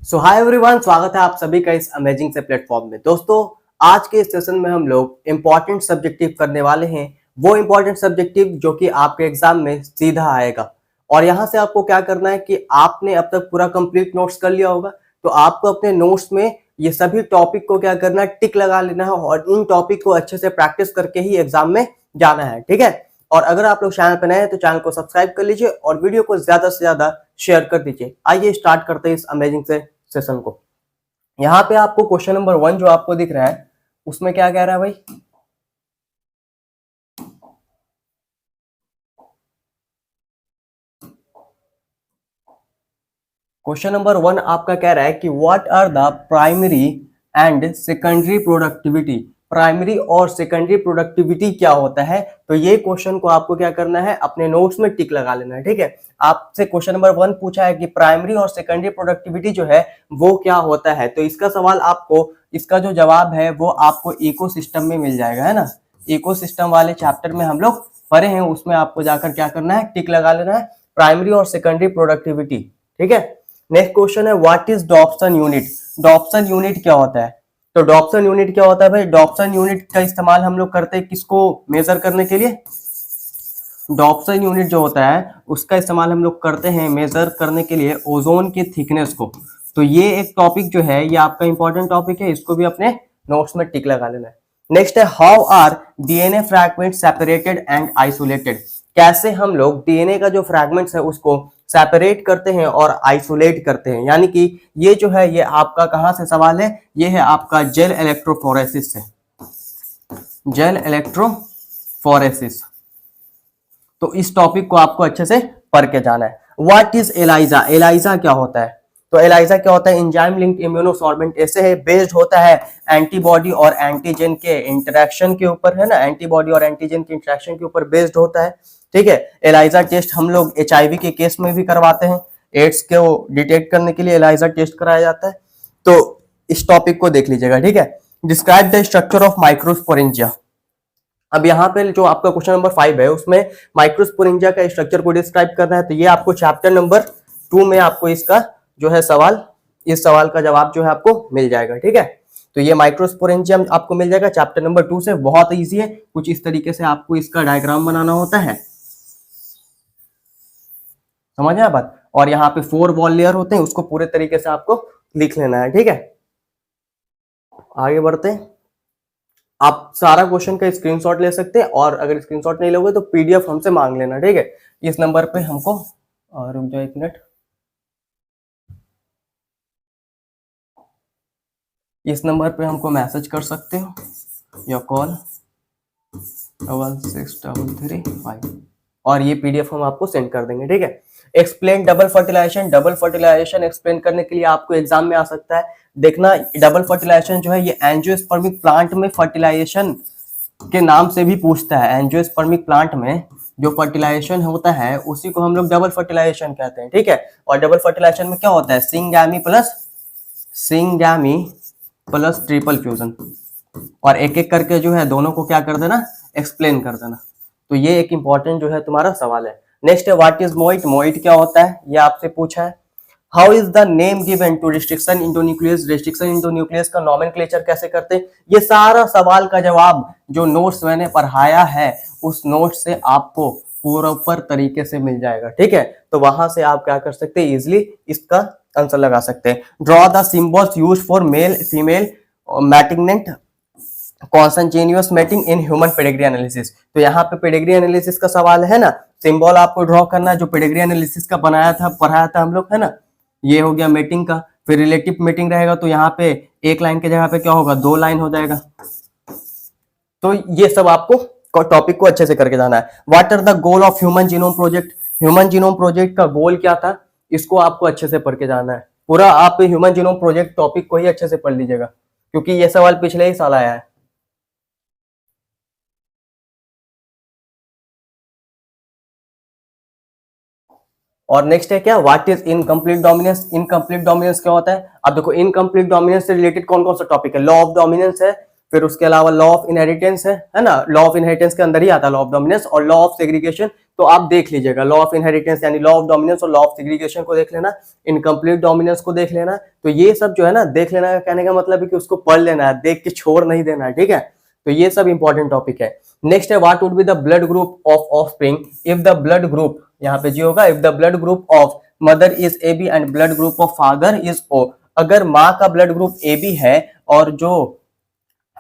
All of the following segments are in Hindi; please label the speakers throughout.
Speaker 1: सो हाय एवरीवन, स्वागत है आप सभी का इस अमेजिंग से प्लेटफॉर्म में। दोस्तों, आज के इस सेशन में हम लोग इंपॉर्टेंट सब्जेक्टिव करने वाले हैं। वो इंपॉर्टेंट सब्जेक्टिव जो कि आपके एग्जाम में सीधा आएगा। और यहाँ से आपको क्या करना है कि आपने अब तक पूरा कंप्लीट नोट्स कर लिया होगा, तो आपको अपने नोट्स में ये सभी टॉपिक को क्या करना है, टिक लगा लेना है और इन टॉपिक को अच्छे से प्रैक्टिस करके ही एग्जाम में जाना है। ठीक है। और अगर आप लोग चैनल पर नए हैं तो चैनल को सब्सक्राइब कर लीजिए और वीडियो को ज्यादा से ज्यादा शेयर कर दीजिए। आइए स्टार्ट करते हैं इस अमेजिंग से सेशन को। यहाँ पे आपको क्वेश्चन नंबर 1 जो आपको दिख रहा है उसमें क्या कह रहा है भाई, क्वेश्चन नंबर 1 आपका कह रहा है कि what are the primary and secondary productivity. Primary और सेकेंडरी प्रोडक्टिविटी क्या होता है, तो ये क्वेश्चन को आपको क्या करना है, अपने नोट्स में टिक लगा लेना है। ठीक है। आपसे क्वेश्चन नंबर 1 पूछा है कि प्राइमरी और सेकेंडरी प्रोडक्टिविटी जो है वो क्या होता है, तो इसका सवाल आपको, इसका जो जवाब है वो आपको इकोसिस्टम में मिल जाएगा, है ना। इकोसिस्टम वाले चैप्टर में हम लोग पढ़े हैं, उसमें आपको जाकर क्या करना है, टिक लगा लेना है, प्राइमरी और सेकेंडरी प्रोडक्टिविटी। ठीक है। नेक्स्ट क्वेश्चन है what is Dobson unit. Dobson unit क्या होता है, तो डॉप्सन यूनिट क्या होता है भाई, डॉप्सन यूनिट का इस्तेमाल हम लोग करते हैं किसको मेजर करने के लिए। डॉप्सन यूनिट जो होता है उसका इस्तेमाल हम लोग करते हैं मेजर करने के लिए ओजोन के थिकनेस को। तो ये एक टॉपिक जो है ये आपका इंपॉर्टेंट टॉपिक है, इसको भी अपने नोट्स में टिक लगा लेना है। नेक्स्ट है how are DNA fragment separated and isolated. कैसे हम लोग डीएनए का जो फ्रैगमेंट्स है उसको सेपरेट करते हैं और आइसोलेट करते हैं, यानी कि ये जो है ये आपका कहां से सवाल है, ये है आपका जेल इलेक्ट्रोफोरेसिस से। जेल इलेक्ट्रोफोरेसिस, तो इस टॉपिक को आपको अच्छे से पढ़ के जाना है। What is ELISA. एलाइजा क्या होता है, तो एलाइजा क्या होता है, एंजाइम लिंक्ड इम्यूनोसॉर्बेंट। ऐसे है बेस्ड होता है एंटीबॉडी और एंटीजन के इंटरेक्शन के ऊपर, है ना, एंटीबॉडी और एंटीजन के इंटरेक्शन के ऊपर बेस्ड होता है। ठीक है। एलाइजा टेस्ट हम लोग एचआईवी के केस में भी करवाते हैं, एड्स को डिटेक्ट करने के लिए एलाइजा टेस्ट कराया जाता है। तो इस टॉपिक को देख लीजिएगा। ठीक है। Describe the structure of microsporangia. अब यहाँ पे जो आपका क्वेश्चन नंबर 5 है उसमें माइक्रोस्पोरेंजिया का स्ट्रक्चर को डिस्क्राइब करना है, तो ये आपको चैप्टर नंबर 2 में आपको इसका जो है सवाल, इस सवाल का जवाब जो है आपको मिल जाएगा। ठीक है। तो ये माइक्रोस्पोरेंजिया आपको मिल जाएगा चैप्टर नंबर 2 से। बहुत ईजी है, कुछ इस तरीके से आपको इसका डायग्राम बनाना होता है, समझ आया बात। और यहाँ पे 4 वॉल लेयर होते हैं, उसको पूरे तरीके से आपको लिख लेना है। ठीक है। आगे बढ़ते हैं। आप सारा क्वेश्चन का स्क्रीनशॉट ले सकते हैं और अगर स्क्रीनशॉट नहीं लोगे तो पीडीएफ हमसे मांग लेना। ठीक है। इस नंबर पे हमको, और रुक जाओ 1 मिनट, इस नंबर पे हमको मैसेज कर सकते हो या कॉल 663335 और ये पीडीएफ हम आपको सेंड कर देंगे। ठीक है। Explain double fertilization. Double fertilization explain करने के लिए आपको एग्जाम में आ सकता है। देखना, डबल फर्टिलाइजेशन जो है ये एंजियोस्पर्मिक प्लांट में फर्टिलाइजेशन के नाम से भी पूछता है। एंजियोस्पर्मिक प्लांट में जो फर्टिलाइजेशन होता है उसी को हम लोग डबल फर्टिलाइजेशन कहते हैं। ठीक है। और डबल फर्टिलाइजेशन में क्या होता है, सिंगैमी प्लस ट्रिपल फ्यूजन, और एक एक करके जो है दोनों को क्या कर देना, एक्सप्लेन कर देना। तो ये एक इंपॉर्टेंट जो है तुम्हारा सवाल है। नेक्स्ट है व्हाट इज मोइट। मोइट क्या होता है ये आपसे पूछा है। How is the name given to restriction endonuclease. Restriction endonuclease का नॉमेनक्लेचर कैसे करते हैं, ये सारा सवाल का जवाब जो नोट्स मैंने पढ़ाया है उस नोट से आपको प्रॉपर तरीके से मिल जाएगा। ठीक है। तो वहां से आप क्या कर सकते हैं, इजिली इसका आंसर लगा सकते हैं। Draw the symbols used for male female मैटिंगनेंट consanguineous mating in human pedigree analysis. तो यहाँ पे पेडिग्री एनालिसिस का सवाल है ना, सिंबल आपको ड्रॉ करना है जो पेडिग्री एनालिसिस का बनाया था, पढ़ाया था हम लोग, है ना। ये हो गया मेटिंग का। फिर रिलेटिव मेटिंग रहेगा तो यहाँ पे एक लाइन के जगह पे क्या होगा, 2 लाइन हो जाएगा। तो ये सब आपको टॉपिक को अच्छे से करके जाना है। What are the goal of human genome project. Human genome project का गोल क्या था, इसको आपको अच्छे से पढ़ के जाना है। पूरा आप ह्यूमन जीनोम प्रोजेक्ट टॉपिक को ही अच्छे से पढ़ लीजिएगा, क्योंकि ये सवाल पिछले ही साल आया है। और नेक्स्ट है क्या, what is incomplete dominance. Incomplete dominance क्या होता है, अब देखो इनकम्प्लीट डोमिनेंस से रिलेटेड कौन कौन सा टॉपिक है, लॉ ऑफ डोमिनेंस है, फिर उसके अलावा लॉ ऑफ इनहेरिटेंस है ना, लॉ ऑफ इनहेरिटेंस के अंदर ही आता है लॉ ऑफ डोमिनेंस और लॉ ऑफ सेग्रीगेशन। तो आप देख लीजिएगा लॉ ऑफ इनहेरिटेंस यानी लॉ ऑफ डोमिनेंस और लॉ ऑफ सेग्रीगेशन को देख लेना, इनकम्प्लीट डोमिनेंस को देख लेना। तो ये सब जो है ना देख लेना, कहने का मतलब है कि उसको पढ़ लेना है, देख के छोड़ नहीं देना है, ठीक है। तो ये सब इंपॉर्टेंट टॉपिक है। नेक्स्ट है what would be the blood group of offspring if the blood group, यहाँ पे जी होगा, if the blood group of mother is AB and blood group of father is O। अगर माँ का ब्लड ग्रुप AB है और जो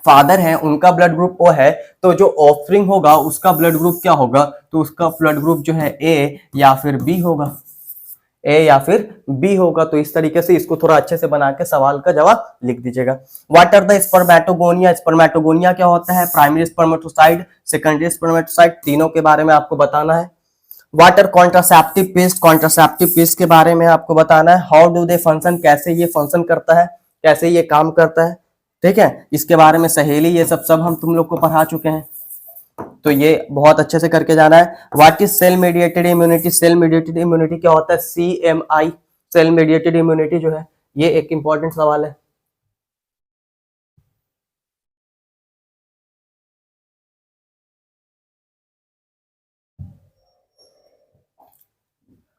Speaker 1: फादर है उनका ब्लड ग्रुप O है, तो जो ऑफस्प्रिंग होगा उसका ब्लड ग्रुप क्या होगा, तो उसका ब्लड ग्रुप जो है A या फिर B होगा, A या फिर B होगा। तो इस तरीके से इसको थोड़ा अच्छे से बना के सवाल का जवाब लिख दीजिएगा। What are the spermatogonia, spermatogonia क्या होता है, प्राइमरी स्पर्मेटोसाइट, सेकेंडरी स्पर्मेटोसाइट, तीनों के बारे में आपको बताना है। What are contraceptive pills, contraceptive pills के बारे में आपको बताना है। हाउ डू दे फंक्शन, कैसे ये फंक्शन करता है, कैसे ये काम करता है, ठीक है। इसके बारे में सहेली ये सब हम तुम लोग को पढ़ा चुके हैं, तो ये बहुत अच्छे से करके जाना है। What is cell mediated immunity, cell mediated immunity क्या होता है, CMI, सेल मेडिएटेड इम्यूनिटी जो है ये एक इंपॉर्टेंट सवाल है।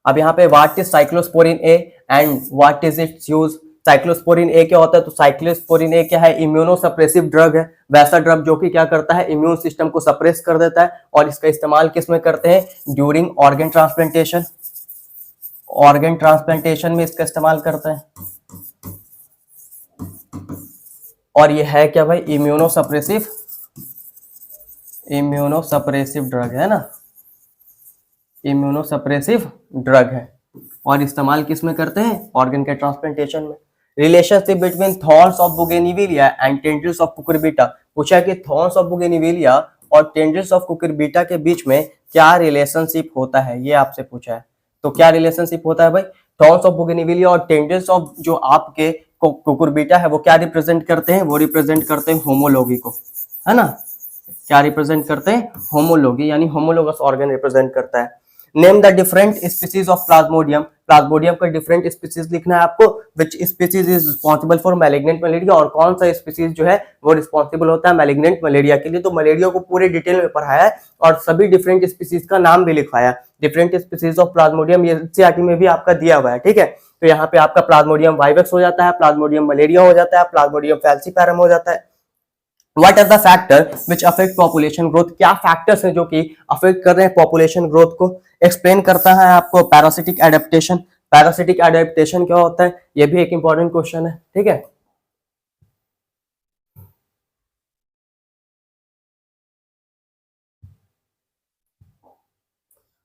Speaker 1: अब यहाँ पे what is cyclosporin A and what is its use. Cyclosporin A क्या होता है, तो साइक्लोस्पोरिन ए क्या है, इम्यूनोसप्रेसिव ड्रग है, वैसा ड्रग जो कि क्या करता है, इम्यून सिस्टम को सप्रेस कर देता है। और इसका इस्तेमाल किस में करते हैं, during organ transplantation, organ transplantation में इसका इस्तेमाल करते हैं। और ये है क्या भाई, इम्यूनोसप्रेसिव, इम्यूनोसप्रेसिव ड्रग है ना, इम्यूनोसप्रेसिव ड्रग है। और इस्तेमाल किस में करते हैं, ऑर्गन के ट्रांसप्लांटेशन में। Relationship between thorns of bougainvillea and tendrils of Cucurbita, पूछा है कि थॉर्न्स ऑफ बोगेनविलिया और टेंड्रिल्स ऑफ कुकुरबिटा के बीच में क्या रिलेशनशिप होता है, ये आपसे पूछा है। तो क्या रिलेशनशिप होता है भाई, थॉर्न्स ऑफ बोगेनविलिया और टेंड्रिल्स ऑफ जो आपके कुकुरबिटा है वो क्या रिप्रेजेंट करते हैं, वो रिप्रेजेंट करते हैं होमोलॉगी को, है ना। क्या रिप्रेजेंट करते हैं, होमोलॉगी, यानी होमोलोगस ऑर्गन रिप्रेजेंट करता है। Name the different species of Plasmodium, Plasmodium का डिफरेंट स्पीसीज लिखना है आपको। Which species is responsible for malignant malaria, और कौन सा स्पीसीज जो है वो रिस्पॉन्सिबल होता है मैलिग्नेंट मलेरिया के लिए। तो मलेरिया को पूरे डिटेल में पढ़ाया है और सभी डिफरेंट स्पीसीज का नाम भी लिखवाया। डिफरेंट स्पीसीज ऑफ प्लाज्मोडियम ये एनसीईआरटी में भी आपका दिया हुआ है, ठीक है। तो यहाँ पे आपका प्लाज्मोडियम वाइवेक्स हो जाता है, प्लाज्मोडियम मलेरिया हो जाता है, प्लाज्मोडियम फैल्सीपैरम हो जाता है। What are the factor which affect population growth, क्या फैक्टर्स हैं जो कि अफेक्ट कर रहे हैं पॉपुलेशन ग्रोथ को। एक्सप्लेन करता है आपको पैरासिटिक एडेप्टेशन, पैरासिटिक एडेप्टेशन क्या होता है, ये भी एक इंपॉर्टेंट क्वेश्चन है, ठीक है।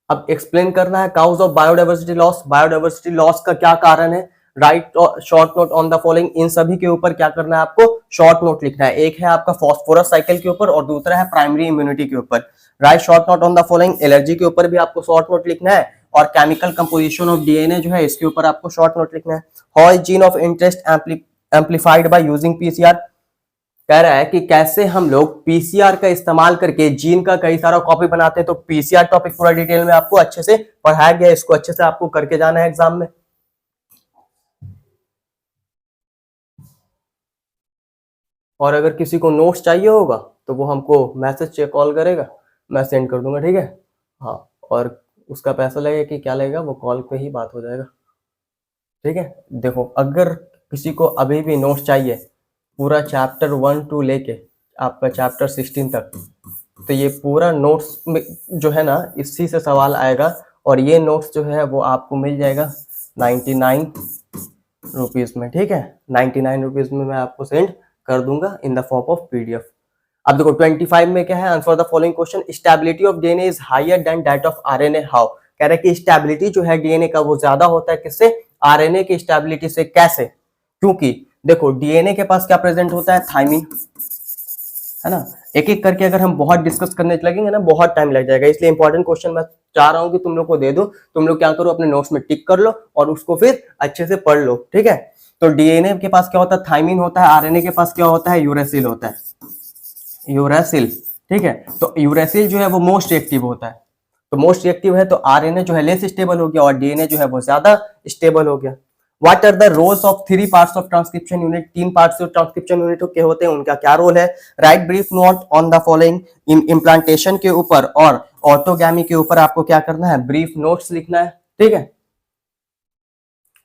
Speaker 1: अब एक्सप्लेन करना है cause of biodiversity loss, biodiversity loss का क्या कारण है। Write short note on the following, इन सभी के ऊपर क्या करना है आपको, शॉर्ट नोट लिखना है। एक है आपका फॉस्फोरस साइकिल के ऊपर और दूसरा है प्राइमरी इम्यूनिटी के ऊपर। Right short note on the following, allergy के ऊपर भी आपको शॉर्ट नोट लिखना है और केमिकल कंपोजिशन ऑफ डीएनए जो है इसके ऊपर आपको शॉर्ट नोट लिखना है। How is gene of interest amplified by using PCR, कह रहा है कि कैसे हम लोग पीसीआर का इस्तेमाल करके जीन का कई सारा कॉपी बनाते हैं। तो पीसीआर टॉपिक पूरा डिटेल में आपको अच्छे से पढ़ाया गया है, इसको अच्छे से आपको करके जाना है एग्जाम में। और अगर किसी को नोट्स चाहिए होगा तो वो हमको मैसेज या कॉल करेगा, मैं सेंड कर दूंगा, ठीक है। हाँ, और उसका पैसा लगेगा कि क्या लगेगा वो कॉल पे ही बात हो जाएगा, ठीक है। देखो अगर किसी को अभी भी नोट्स चाहिए पूरा चैप्टर 1 to लेके आपका चैप्टर 16 तक, तो ये पूरा नोट्स में जो है ना इसी से सवाल आएगा। और ये नोट्स जो है वो आपको मिल जाएगा 99 रुपीज में, ठीक है। 99 रुपीज में मैं आपको सेंड कर दूंगा in the form of PDF. अब देखो 25 में क्या है, answer the following question, stability of DNA is higher than that of RNA, how. कह रहा है कि स्टेबिलिटी जो है डीएनए का वो ज्यादा होता है किससे, आरएनए की स्टेबिलिटी से। कैसे, क्योंकि देखो डीएनए के पास क्या प्रेजेंट होता है, थाइमिन, है ना। एक एक करके अगर हम बहुत डिस्कस करने लगेंगे ना बहुत टाइम लग जाएगा, इसलिए इंपॉर्टेंट क्वेश्चन मैं चाह रहा हूं कि तुम लोग को दे दो, तुम लोग क्या करो अपने नोट्स में टिक कर लो और उसको फिर अच्छे से पढ़ लो, ठीक है। तो डीएनए के पास क्या होता है, थाइमिन होता है, आरएनए के पास क्या होता है, यूरेसिल होता है, यूरेसिल, ठीक है। तो यूरेसिल जो है वो मोस्ट रिएक्टिव होता है, तो मोस्ट रिएक्टिव है तो आरएनए जो है लेस स्टेबल हो गया और डीएनए जो है वो ज्यादा स्टेबल हो गया। What are the roles of 3 parts of transcription unit, 3 parts जो ट्रांसक्रिप्शन यूनिट के होते हैं उनका क्या रोल है। Write brief note on the following, implantation के ऊपर और ऑटोगैमी के ऊपर आपको क्या करना है, ब्रीफ नोट्स लिखना है, ठीक है।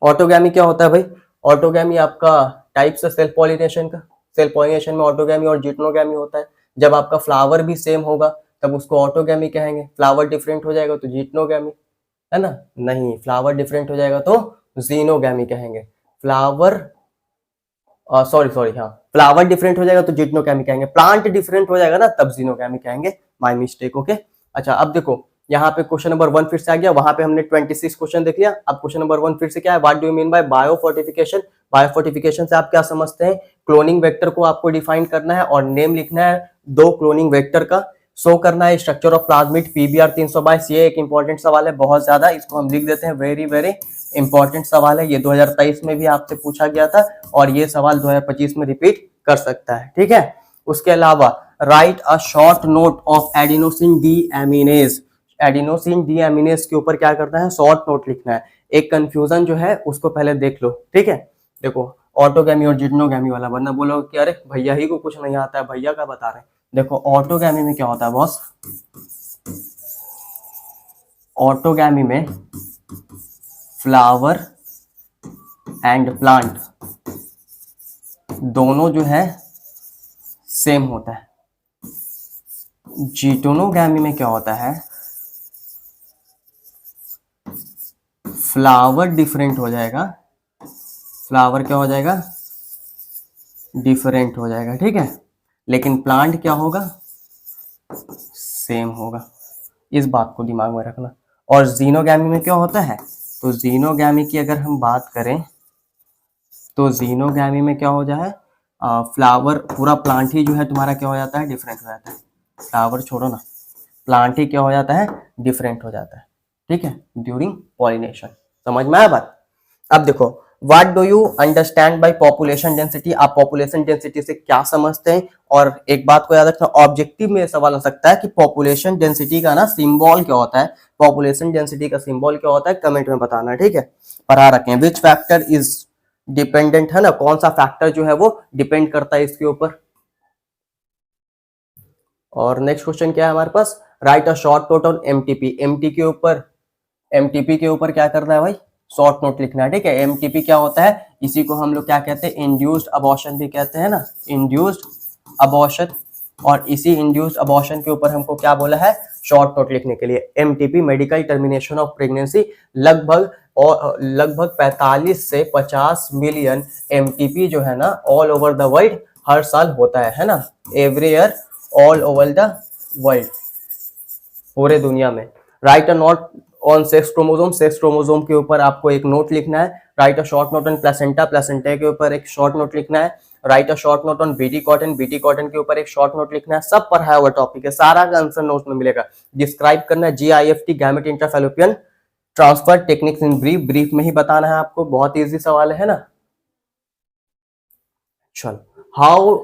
Speaker 1: ऑटोगैमी क्या होता है भाई, ऑटोगैमी आपका टाइप्स है सेल्फ पॉलिनेशन का, सेल्फ पॉलिनेशन में ऑटोगैमी और जिटनोगैमी होता है। जब आपका फ्लावर भी सेम होगा तब उसको ऑटोगैमी कहेंगे, फ्लावर डिफरेंट हो जाएगा तो जिटनोगैमी, है ना, नहीं फ्लावर डिफरेंट हो जाएगा तो जीनोगैमी कहेंगे। फ्लावर सॉरी हाँ, फ्लावर डिफरेंट हो जाएगा तो जिटनोगैमी कहेंगे, प्लांट डिफरेंट हो जाएगा ना तब जीनोगैमी कहेंगे, माय मिस्टेक, ओके। अच्छा अब देखो यहाँ पे क्वेश्चन नंबर 1 फिर से आ गया, वहां पे हमने 26 क्वेश्चन देख लिया। अब क्वेश्चन नंबर 1 फिर से क्या है, what do you mean by biofortification. Biofortification से आप क्या समझते हैं, क्लोनिंग वेक्टर को आपको डिफाइन करना है और नेम लिखना है 2 क्लोनिंग वेक्टर का, शो करना है स्ट्रक्चर ऑफ प्लाज्मिड पीबीआर 322। ये एक इंपॉर्टेंट सवाल है बहुत ज्यादा, इसको हम लिख देते हैं, वेरी वेरी इंपॉर्टेंट सवाल है। ये 2023 में भी आपसे पूछा गया था और ये सवाल 2025 में रिपीट कर सकता है, ठीक है। उसके अलावा write a short note of adenosine deaminase, adenosine deaminase के ऊपर क्या करना है, शॉर्ट नोट लिखना है। एक कंफ्यूजन जो है उसको पहले देख लो, ठीक है। देखो ऑटोगैमी और जिटनोगैमी वाला, वरना बोलो कि अरे भैया ही को कुछ नहीं आता है, भैया का बता रहे हैं। देखो ऑटोगैमी में क्या होता है बॉस, ऑटोगैमी में फ्लावर एंड प्लांट दोनों जो है सेम होता है। जिटोनोगैमी में क्या होता है, फ्लावर डिफरेंट हो जाएगा, फ्लावर क्या हो जाएगा, डिफरेंट हो जाएगा, ठीक है, लेकिन प्लांट क्या होगा, सेम होगा। इस बात को दिमाग में रखना। और जीनोगैमी में क्या होता है, तो जीनोगैमी की अगर हम बात करें तो जीनोगैमी में क्या हो जाए, फ्लावर पूरा प्लांट ही जो है तुम्हारा क्या हो जाता है, डिफरेंट हो जाता है। फ्लावर छोड़ो ना, प्लांट ही क्या हो जाता है, डिफरेंट हो जाता है, ठीक है, ड्यूरिंग पॉलिनेशन। समझ में आया बात। अब देखो what do you understand by population density, आप पॉपुलेशन डेंसिटी से क्या समझते हैं। और एक बात को याद रखना, ऑब्जेक्टिव में सवाल आ सकता है कि पॉपुलेशन डेंसिटी का ना सिंबल क्या होता है, पॉपुलेशन डेंसिटी का सिंबल क्या होता है, कमेंट में बताना, ठीक है। पढ़ा रखें विच फैक्टर इज डिपेंडेंट, है ना, कौन सा फैक्टर जो है वो डिपेंड करता है इसके ऊपर। और नेक्स्ट क्वेश्चन क्या है हमारे पास, write a short note on MTP, MTP के ऊपर क्या करना है भाई, शॉर्ट नोट लिखना है, ठीक है। एमटीपी क्या होता है, इसी को हम लोग क्या कहते हैं, इंड्यूस्ड अबॉर्शन भी कहते हैं ना, इंड्यूस्ड अबॉर्शन। और इसी इंड्यूस्ड अबॉर्शन के ऊपर हमको क्या बोला है, शॉर्ट नोट लिखने के लिए। MTP medical termination of pregnancy, लगभग 45 से 50 मिलियन एमटीपी जो है ना ऑल ओवर द वर्ल्ड हर साल होता है ना, every year all over the world, पूरे दुनिया में। Right a note on sex chromosome, sex chromosome के ऊपर आपको एक नोट लिखना है। Right a short note on placenta, placenta के ऊपर एक शॉर्ट नोट लिखना है। Right a short note on BT cotton, BT cotton के ऊपर एक शॉर्ट नोट लिखना है। सब पढ़ाया हुआ टॉपिक है, सारा का आंसर नोट में मिलेगा। डिस्क्राइब करना है GIFT gamete intrafallopian transfer techniques in brief, brief में ही बताना है आपको, बहुत इजी सवाल है ना। चलो how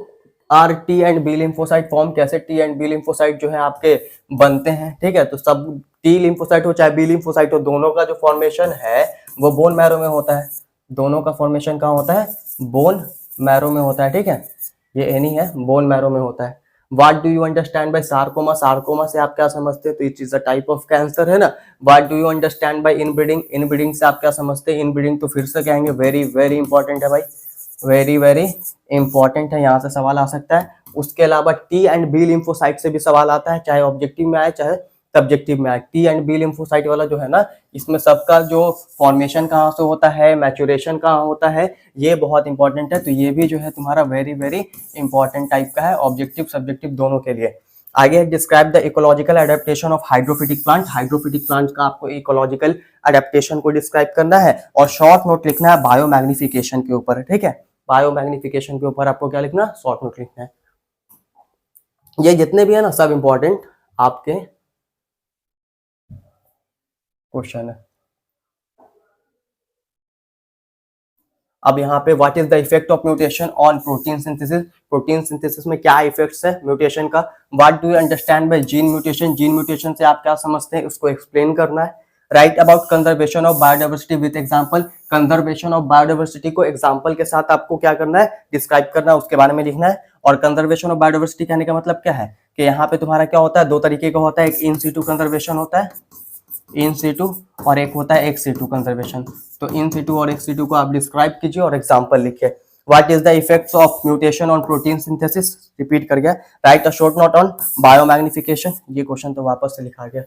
Speaker 1: are T and B lymphocyte form, कैसे टी एंड बी लिम्फोसाइट जो है आपके बनते हैं, ठीक है। तो सब टी लिम्फोसाइट हो चाहे बी लिम्फोसाइट हो, दोनों का जो फॉर्मेशन है वो बोन मैरो में होता है। दोनों का फॉर्मेशन कहाँ होता है, बोन मैरो में होता है, ठीक है। ये एनी है, बोन मैरो में होता है। What do you understand by sarcoma, sarcoma से आप क्या समझते हैं, तो it is a type of cancer, है ना। What do you understand by inbreeding, inbreeding से आप क्या समझते हैं, इनब्रीडिंग तो फिर से कहेंगे वेरी वेरी इंपॉर्टेंट है भाई, वेरी वेरी इंपॉर्टेंट है, यहाँ से सवाल आ सकता है। उसके अलावा टी एंड बी लिम्फोसाइट से भी सवाल आता है, चाहे ऑब्जेक्टिव में आए चाहे सब्जेक्टिव में आए। टी एंड बी लिम्फोसाइट वाला जो है ना, इसमें सबका जो फॉर्मेशन कहाँ से होता है, मैच्योरेशन कहाँ होता है, ये बहुत इंपॉर्टेंट है। तो ये भी जो है तुम्हारा वेरी वेरी इंपॉर्टेंट टाइप का है, ऑब्जेक्टिव सब्जेक्टिव दोनों के लिए। आगे describe the ecological adaptation of hydrophytic plant, hydrophytic plant का आपको इकोलॉजिकल एडेप्टेशन को डिस्क्राइब करना है और शॉर्ट नोट लिखना है बायोमैग्निफिकेशन के ऊपर, ठीक है। बायोमैग्निफिकेशन के ऊपर आपको क्या लिखना, शॉर्ट नोट लिखना है। ये जितने भी है ना सब इंपॉर्टेंट आपके क्वेश्चन है। अब यहाँ पे what is the effect of mutation on protein synthesis, protein synthesis में क्या इफेक्ट्स है म्यूटेशन का। What do you understand by gene mutation, gene mutation से आप क्या समझते हैं उसको एक्सप्लेन करना है। Right about conservation of biodiversity with example. Conservation of biodiversity को एग्जांपल के साथ आपको क्या करना है, डिस्क्राइब करना है, उसके बारे में लिखना है। और कंजर्वेशन ऑफ बायोडाइवर्सिटी कहने का मतलब क्या है कि यहाँ पे तुम्हारा क्या होता है, दो तरीके का होता है, एक इन सीटू कंजर्वेशन होता है, इन सीटू, और एक होता है एक्स सीटू कंजर्वेशन। तो इन सीटू और एक्स सीटू को आप डिस्क्राइब कीजिए और एग्जांपल लिखिए। What is the effects of mutation on protein synthesis, repeat कर गया। Write a short note on biomagnification, ये क्वेश्चन तो वापस से लिखा गया।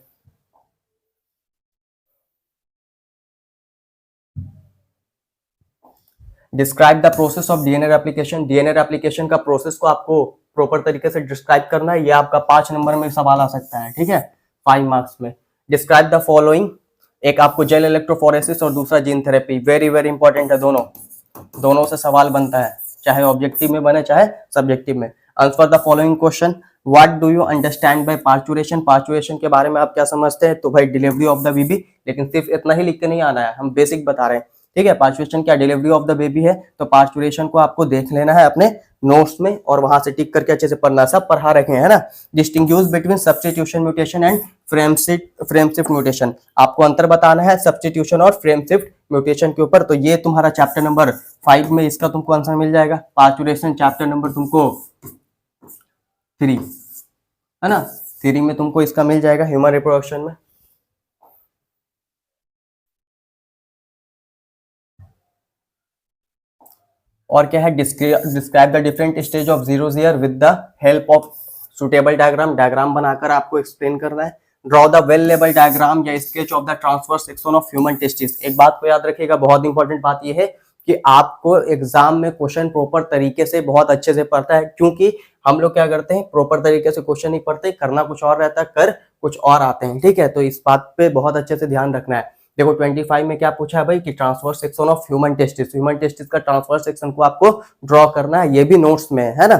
Speaker 1: Describe the process of DNA replication, DNA replication का प्रोसेस को आपको प्रॉपर तरीके से डिस्क्राइब करना है। ये आपका 5 नंबर में सवाल आ सकता है, ठीक है, 5 मार्क्स में। डिस्क्राइब द फॉलोइंग, एक आपको जेल इलेक्ट्रोफोरेसिस और दूसरा gene therapy, very very important है, दोनों से सवाल बनता है, चाहे ऑब्जेक्टिव में बने चाहे सब्जेक्टिव में। Answer the following question. What do you understand by parturition, parturition के बारे में आप क्या समझते हैं? तो भाई डिलीवरी ऑफ द बेबी, लेकिन सिर्फ इतना ही लिख के नहीं आना है, हम बेसिक बता रहे हैं, ठीक है। पार्चुरेशन क्या, डिलीवरी ऑफ द बेबी है, तो पार्चुरेशन को आपको देख लेना है अपने नोट्स में और वहां से टिक करके अच्छे से पढ़ना, सब पढ़ा रखे हैं ना। Distinguish between substitution mutation and frame shift mutation, आपको अंतर बताना है सब्स्टिट्यूशन और फ्रेम शिफ्ट म्यूटेशन के ऊपर। तो ये तुम्हारा चैप्टर नंबर 5 में इसका तुमको आंसर मिल जाएगा। पार्चुरेशन चैप्टर नंबर तुमको 3 है ना, 3 में तुमको इसका मिल जाएगा, ह्यूमन रिप्रोडक्शन में। और क्या है, describe the different stage of xerosere with the help of suitable diagram, diagram बनाकर आपको एक्सप्लेन करना है। Draw the well label diagram या sketch of the transverse section of human testis. एक बात को याद रखिएगा, बहुत इंपॉर्टेंट बात यह है कि आपको एग्जाम में क्वेश्चन प्रॉपर तरीके से बहुत अच्छे से पढ़ता है, क्योंकि हम लोग क्या करते हैं, प्रॉपर तरीके से क्वेश्चन नहीं पढ़ते, करना कुछ और रहता है, कर कुछ और आते हैं, ठीक है। तो इस बात पे बहुत अच्छे से ध्यान रखना है। देखो 25 में क्या पूछा है भाई कि transverse section of human testis, human testis का ट्रांसवर्स सेक्शन को आपको ड्रॉ करना है, ये भी नोट्स में है ना।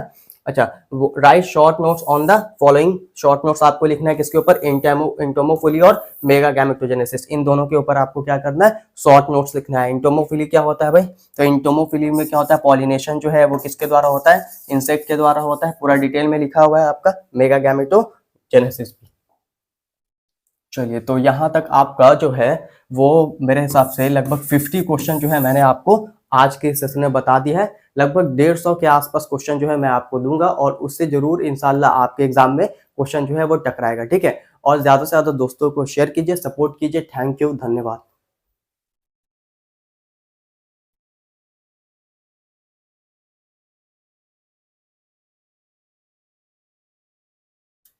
Speaker 1: अच्छा, right short notes on the following, short notes आपको लिखना है किसके ऊपर, इंटोमोफिली और मेगा गैमेटोजेनेसिस, इन दोनों के ऊपर आपको क्या करना है, शॉर्ट नोट्स लिखना है। इंटोमोफिली क्या होता है भाई, तो इंटोमोफिली में क्या होता है, पॉलिनेशन जो है वो किसके द्वारा होता है, इंसेक्ट के द्वारा होता है, पूरा डिटेल में लिखा हुआ है आपका, मेगा गैमेटोजेनेसिस भी। चलिए, तो यहाँ तक आपका जो है वो मेरे हिसाब से लगभग 50 क्वेश्चन जो है मैंने आपको आज के सेशन में बता दिया है। लगभग 150 के आसपास क्वेश्चन जो है मैं आपको दूंगा और उससे जरूर इंशाल्लाह आपके एग्जाम में क्वेश्चन जो है वो टकराएगा, ठीक है। और ज्यादा से ज्यादा दोस्तों को शेयर कीजिए, सपोर्ट कीजिए। थैंक यू, धन्यवाद।